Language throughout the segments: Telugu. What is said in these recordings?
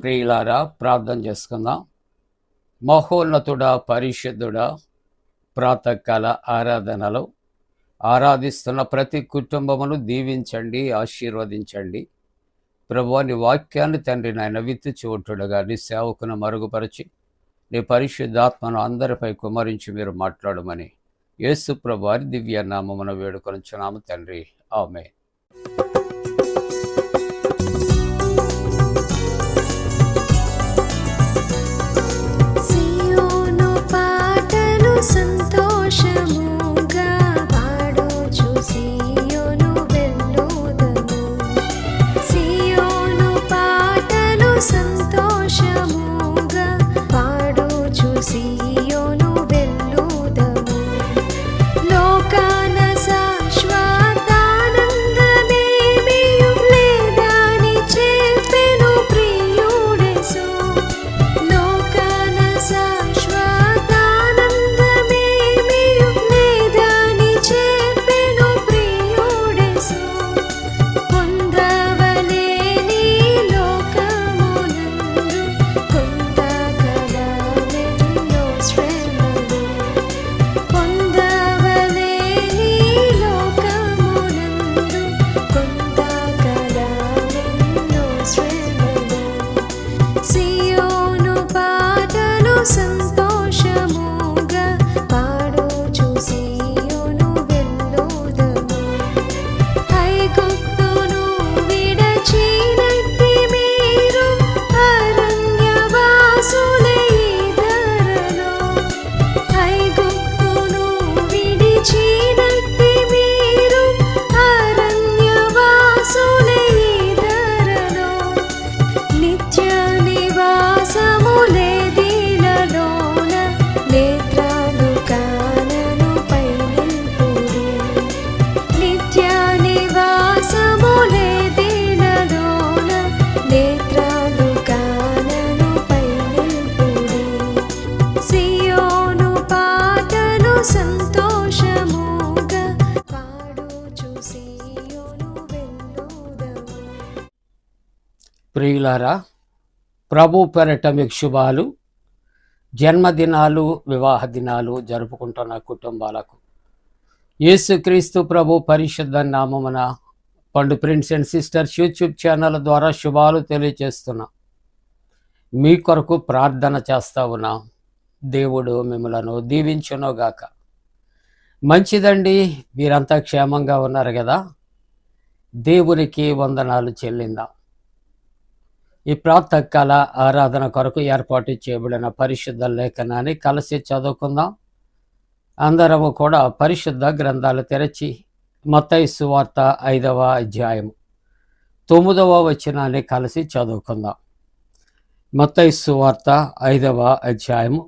ప్రియులారా, ప్రార్థన చేసుకుందాం. మహోన్నతుడా, పరిశుద్ధుడా, ప్రాతకాల ఆరాధనలో ఆరాధిస్తున్న ప్రతి కుటుంబమును దీవించండి, ఆశీర్వదించండి. ప్రభువా, నీ వాక్యాన్ని తండ్రి నాయన విత్తు చోటుడుగా నీ సేవకును మరుగుపరిచి నీ పరిశుద్ధాత్మను అందరిపై కుమరించి మీరు మాట్లాడమని యేసు ప్రభువారి దివ్య నామమున వేడుకొనుచున్నాము తండ్రి, ఆమేన్. ప్రియులారా, ప్రభు పేరట మీకు శుభాలు. జన్మదినాలు, వివాహ దినాలు జరుపుకుంటున్న కుటుంబాలకు యేసుక్రీస్తు ప్రభు పరిశుద్ధ నామమున పండు prince and sisters YouTube channel ద్వారా శుభాలు తెలియజేస్తున్నా. మీ కొరకు ప్రార్థన చేస్తా ఉన్నా. దేవుడు మిమ్మలను దీవించునుగాక. మంచిదండి, మీరంతా క్షేమంగా ఉన్నారు కదా. దేవునికి వందనాలు చెల్లిందాం. ఈ ప్రాతకాల ఆరాధన కొరకు ఏర్పాటు చేయబడిన పరిశుద్ధ లేఖనాన్ని కలిసి చదువుకుందాం. అందరము కూడా పరిశుద్ధ గ్రంథాలు తెరచి మత్తయి సువార్త 5వ అధ్యాయం 9వ వచనాన్ని కలిసి చదువుకుందాం. మత్తయి సువార్త 5వ అధ్యాయం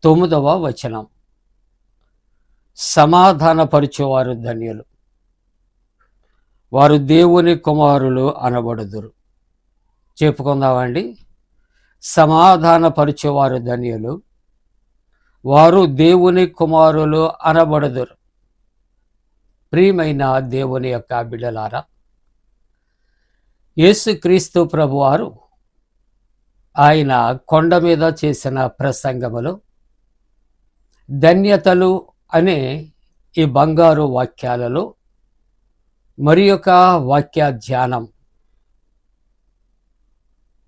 9వ వచనం. సమాధానపరచువారు ధన్యులు, వారు దేవుని కుమారులు అనబడుదురు. చెప్పుకుందామండి. సమాధానపరచువారు ధన్యులు, వారు దేవుని కుమారులు అనబడుదురు. ప్రియమైన దేవుని యొక్క బిడ్డలారా, యేసుక్రీస్తు ప్రభువారు ఆయన కొండ మీద చేసిన ప్రసంగములో ధన్యతలు అనే ఈ బంగారు వాక్యాలలో మరి యొక్క వాక్య ధ్యానం,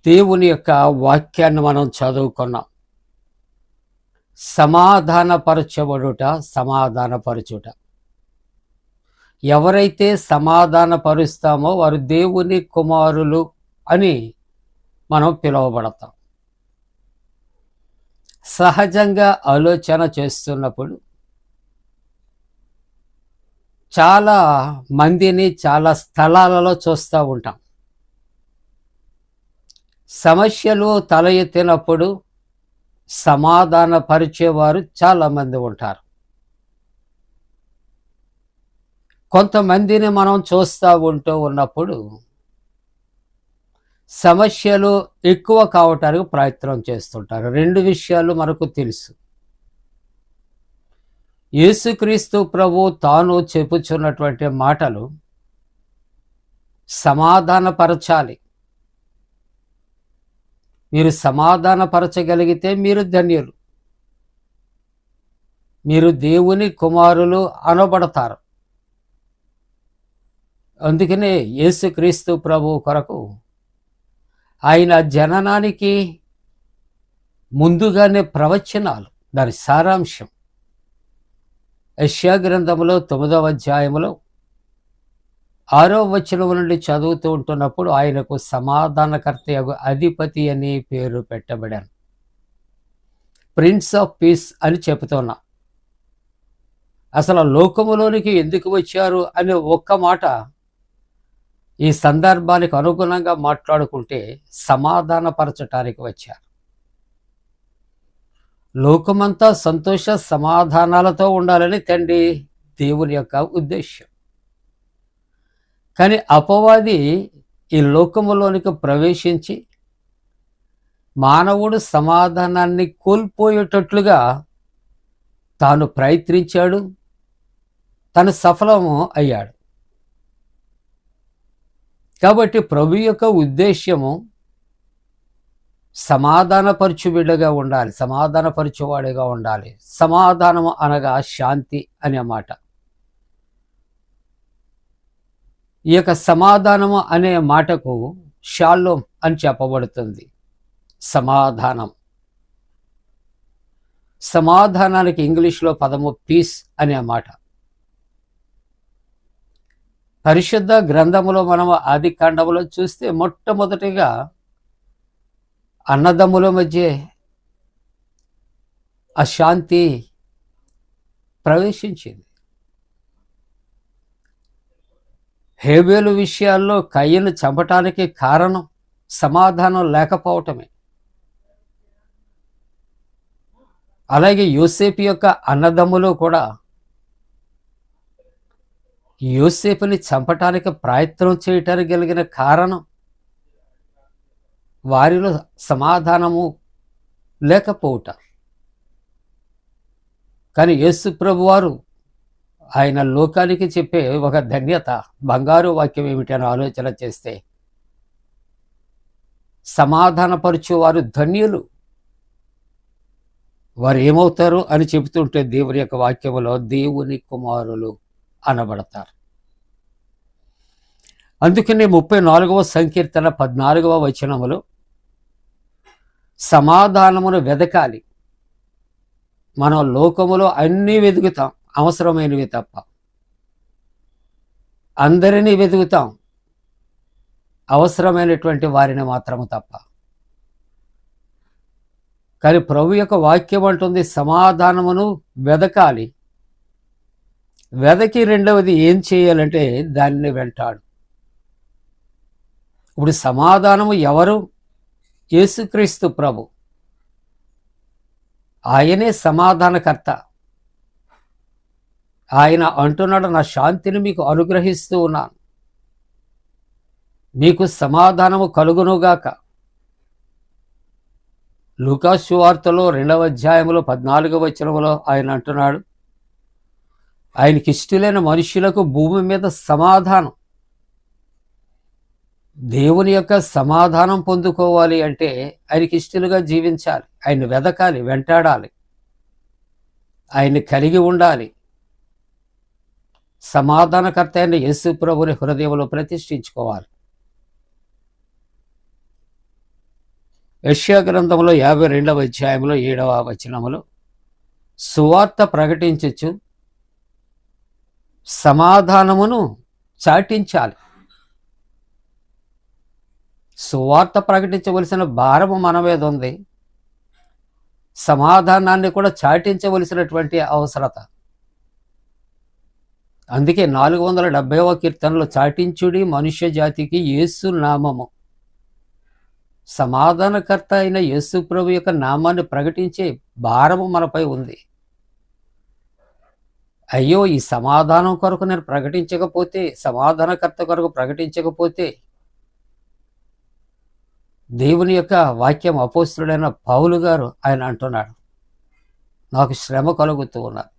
దేవుని యొక్క వాక్యాన్ని మనం చదువుకున్నాం. సమాధానపరచబడుట, సమాధానపరచుట. ఎవరైతే సమాధానపరుస్తామో వారు దేవుని కుమారులు అని మనం పిలువబడతాం. సహజంగా ఆలోచన చేస్తున్నప్పుడు చాలా మందిని చాలా స్థలాలలో చూస్తూ ఉంటాం. సమస్యలు తల ఎత్తినప్పుడు సమాధానపరిచేవారు చాలామంది ఉంటారు. కొంతమందిని మనం చూస్తూ ఉన్నప్పుడు సమస్యలు ఎక్కువ కావటానికి ప్రయత్నం చేస్తుంటారు. రెండు విషయాలు మనకు తెలుసు. యేసుక్రీస్తు ప్రభు తాను చెప్పుచున్నటువంటి మాటలు సమాధానపరచాలి. మీరు సమాధానపరచగలిగితే మీరు ధన్యులు. మీరు దేవుని కుమారులు అనబడతారు. అందుకనే యేసుక్రీస్తు ప్రభువు కొరకు ఆయన జననానికి ముందుగానే ప్రవచనాలు, దాని సారాంశం యెషయా గ్రంథములో 9వ అధ్యాయములో 6వ వచనం నుండి చదువుతూ ఉంటున్నప్పుడు ఆయనకు సమాధానకర్త అధిపతి అని పేరు పెట్టబడాను. ప్రిన్స్ ఆఫ్ పీస్ అని చెబుతున్నా. అసలు లోకములోనికి ఎందుకు వచ్చారు అనే ఒక్క మాట ఈ సందర్భానికి అనుగుణంగా మాట్లాడుకుంటే సమాధానపరచటానికి వచ్చారు. లోకమంతా సంతోష సమాధానాలతో ఉండాలని తండ్రి దేవుని యొక్క ఉద్దేశ్యం. కానీ అపవాది ఈ లోకములోనికి ప్రవేశించి మానవుడు సమాధానాన్ని కోల్పోయేటట్లుగా తాను ప్రయత్నించాడు, తను సఫలము అయ్యాడు. కాబట్టి ప్రభు యొక్క ఉద్దేశ్యము సమాధానపరచు బిడ్డగా ఉండాలి, సమాధానపరచువాడిగా ఉండాలి. సమాధానము అనగా శాంతి అనే మాట. ఈ యొక్క సమాధానము అనే మాటకు షాలోమ్ అని చెప్పబడుతుంది. సమాధానం. సమాధానానికి ఇంగ్లీష్లో పదము పీస్ అనే మాట. పరిశుద్ధ గ్రంథములో మనం ఆది కాండములో చూస్తే మొట్టమొదటిగా అన్నదమ్ముల మధ్య అశాంతి ప్రవేశించింది. హేబేలు విషయాల్లో కయ్యను చంపటానికి కారణం సమాధానం లేకపోవటమే. అలాగే యోసేపు యొక్క అన్నదమ్ములు కూడా యోసేపుని చంపటానికి ప్రయత్నం చేయటానికి కలిగిన కారణం వారిలో సమాధానము లేకపోవట. కానీ యేసు ప్రభువారు ఆయన లోకానికి చెప్పే ఒక ధన్యత, బంగారు వాక్యం ఏమిటని ఆలోచన చేస్తే, సమాధానపరచు వారు ధన్యులు, వారు ఏమవుతారు అని చెబుతుంటే దేవుని యొక్క వాక్యములో దేవుని కుమారులు అనబడతారు. అందుకనే 34వ సంకీర్తన 14వ వచనములో సమాధానమును వెదకాలి. మనం లోకములో అన్నీ వెతుకుతాం, అవసరమైనవి తప్ప. అందరినీ వెతుకుతాం, అవసరమైనటువంటి వారిని మాత్రము తప్ప. కానీ ప్రభు యొక్క వాక్యం అంటుంది సమాధానమును వెదకాలి. వెదకి రెండవది ఏం చేయాలంటే దానిని వెంటాడు. ఇప్పుడు సమాధానము ఎవరు? యేసుక్రీస్తు ప్రభు. ఆయనే సమాధానకర్త. ఆయన అంటున్నాడు, నా శాంతిని మీకు అనుగ్రహిస్తూ ఉన్నాను, మీకు సమాధానము కలుగునుగాక. లూకా సువార్తలో 2వ అధ్యాయంలో 14వ వచనములో ఆయన అంటున్నాడు, ఆయనకి ఇష్టలైన మనుషులకు భూమి మీద సమాధానం. దేవుని యొక్క సమాధానం పొందుకోవాలి అంటే ఆయనకి ఇష్టలుగా జీవించాలి, ఆయన వెదకాలి, వెంటాడాలి, ఆయన్ని కలిగి ఉండాలి. సమాధానకర్త అయిన యేసు ప్రభుని హృదయంలో ప్రతిష్ఠించుకోవాలి. యెషయా గ్రంథంలో 52వ అధ్యాయంలో 7వ వచనములో సువార్త ప్రకటించచ్చు, సమాధానమును చాటించాలి. సువార్త ప్రకటించవలసిన భారము మన మీద ఉంది, సమాధానాన్ని కూడా చాటించవలసినటువంటి అవసరత. అందుకే 470వ కీర్తనలో చాటించుడి మనుష్య జాతికి యేసు నామము. సమాధానకర్త అయిన యేసు ప్రభు యొక్క నామాన్ని ప్రకటించే భారము మనపై ఉంది. అయ్యో, ఈ సమాధానం కొరకు నేను ప్రకటించకపోతే, సమాధానకర్త కొరకు ప్రకటించకపోతే, దేవుని యొక్క వాక్యం అపోస్తుడైన పౌలు గారు ఆయన అంటున్నాడు, నాకు శ్రమ కలుగుతూ ఉన్నది.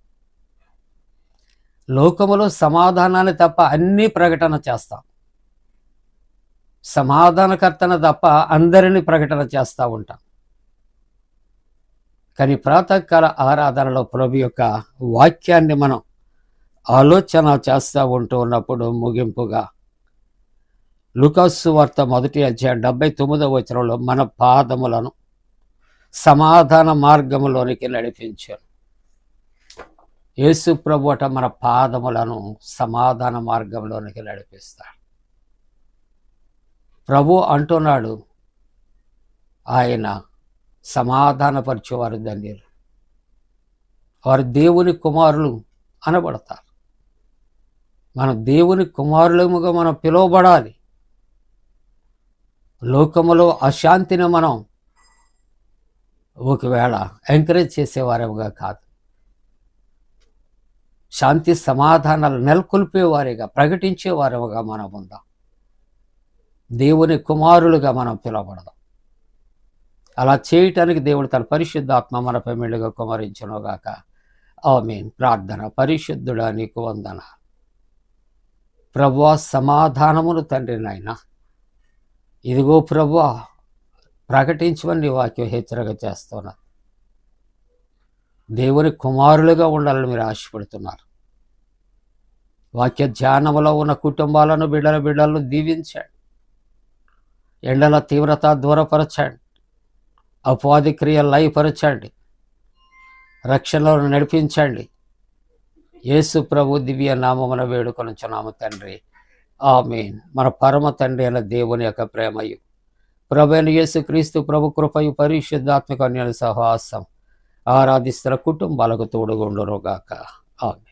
లోకములో సమాధానాన్ని తప్ప అన్నీ ప్రకటన చేస్తాం. సమాధానకర్తన తప్ప అందరినీ ప్రకటన చేస్తూ ఉంటాం. కానీ ప్రాతకాల ఆరాధనలో ప్రభు యొక్క వాక్యాన్ని మనం ఆలోచన చేస్తూ ఉంటూ ఉన్నప్పుడు ముగింపుగా లూకాసు వార్త 1:79 మన పాదములను సమాధాన మార్గములోనికి నడిపించాను. యేసు ప్రభు అట మన పాదములను సమాధాన మార్గంలోనికి నడిపిస్తాడు. ప్రభు అంటున్నాడు, ఆయన సమాధానపరిచేవారు ధన్యులు, వారు దేవుని కుమారులు అనబడతారు. మన దేవుని కుమారులముగా మనం పిలువబడాలి. లోకములో అశాంతిని మనం ఒకవేళ ఎంకరేజ్ చేసేవారేముగా కాదు, శాంతి సమాధానాలు నెలకొల్పేవారిగా ప్రకటించేవారేముగా మనం ఉందాం. దేవుని కుమారులుగా మనం పిలువబడదాం. అలా చేయటానికి దేవుడు తన పరిశుద్ధాత్మ మనపై మెండుగా కుమరించునుగాక. ఆమేన్. ప్రార్థన. పరిశుద్ధుడా నీకు వందనాలు ప్రభువా, సమాధానమును తండ్రి నాయన, ఇదిగో ప్రభువా ప్రకటించమని నీ వాక్యం హెచ్చరిక చేస్తున్నా. దేవుని కుమారులుగా ఉండాలని మీరు ఆశపడుతున్నారు. వాక్య ధ్యానములో ఉన్న కుటుంబాలను బిడ్డలను దీవించండి. ఎండల తీవ్రత దూరపరచండి. అపవాది క్రియలు లయపరచండి. రక్షణలో నడిపించండి. యేసు ప్రభు దివ్య నామమున వేడుకొనుచున్నాము తండ్రి. ఆమేన్. మన పరమ తండ్రి అయిన దేవుని యొక్క ప్రేమయు, ప్రభువైన యేసు క్రీస్తు ప్రభు కృపయు, పరిశుద్ధాత్మక అన్యోన్య సహవాసం ఆరాధిస్తున్న కుటుంబాలకు తోడుగుండునుగాక. ఆమేన్.